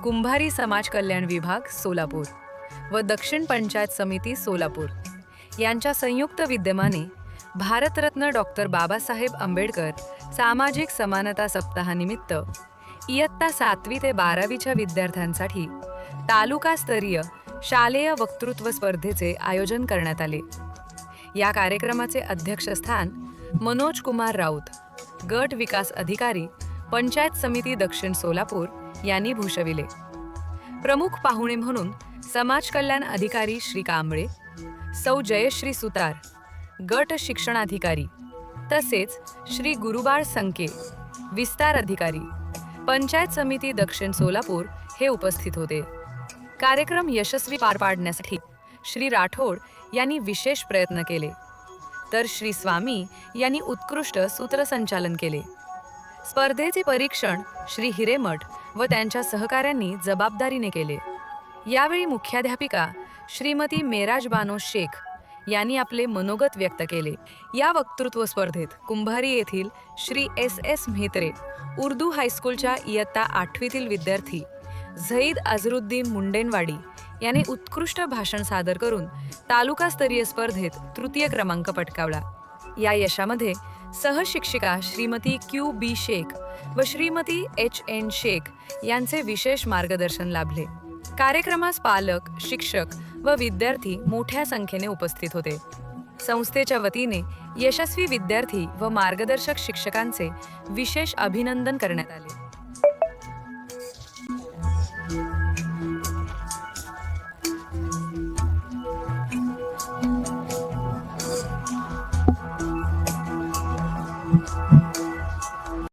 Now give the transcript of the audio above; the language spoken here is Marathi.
कुंभारी समाज कल्याण विभाग सोलापूर व दक्षिण पंचायत समिती सोलापूर यांच्या संयुक्त विद्यमाने भारतरत्न डॉक्टर बाबासाहेब आंबेडकर सामाजिक समानता सप्ताहानिमित्त इयत्ता 7वी ते 12वीच्या विद्यार्थ्यांसाठी तालुकास्तरीय शालेय वक्तृत्व स्पर्धेचे आयोजन करण्यात आले। या कार्यक्रमाचे अध्यक्षस्थान मनोज कुमार राऊत, गट विकास अधिकारी, पंचायत समिती दक्षिण सोलापूर यांनी भूषविले। प्रमुख पाहुणे म्हणून समाज कल्याण अधिकारी श्री कांबळे, सौ जयश्री सुतार, गट शिक्षणाधिकारी, तसेच श्री गुरुबाळ संके, विस्तार अधिकारी, पंचायत समिती दक्षिण सोलापूर हे उपस्थित होते। कार्यक्रम यशस्वी पार पाडण्यासाठी श्री राठोड यांनी विशेष प्रयत्न केले, तर श्री स्वामी यांनी उत्कृष्ट सूत्रसंचालन केले। स्पर्धेचे परीक्षण श्री हिरेमठ व त्यांच्या सहकाऱ्यांनी जबाबदारीने केले। यावेळी मुख्याध्यापिका श्रीमती मेराज बानो शेख यांनी आपले मनोगत व्यक्त केले। या वक्तृत्व स्पर्धेत कुंभारी येथील श्री एस म्हेत्रे उर्दू हायस्कूलच्या इयत्ता 8वीतील विद्यार्थी झईद अझरुद्दीन मुंडेनवाडी याने उत्कृष्ट भाषण सादर करून तालुकास्तरीय स्पर्धेत तृतीय क्रमांक पटकावला। या यशामध्ये सहशिक्षिका श्रीमती QB शेख व श्रीमती HN शेख यांचे विशेष मार्गदर्शन लाभले। कार्यक्रमास पालक, शिक्षक व विद्यार्थी मोठ्या संख्येने उपस्थित होते। संस्थेच्या वतीने यशस्वी विद्यार्थी व मार्गदर्शक शिक्षकांचे विशेष अभिनंदन करण्यात आले।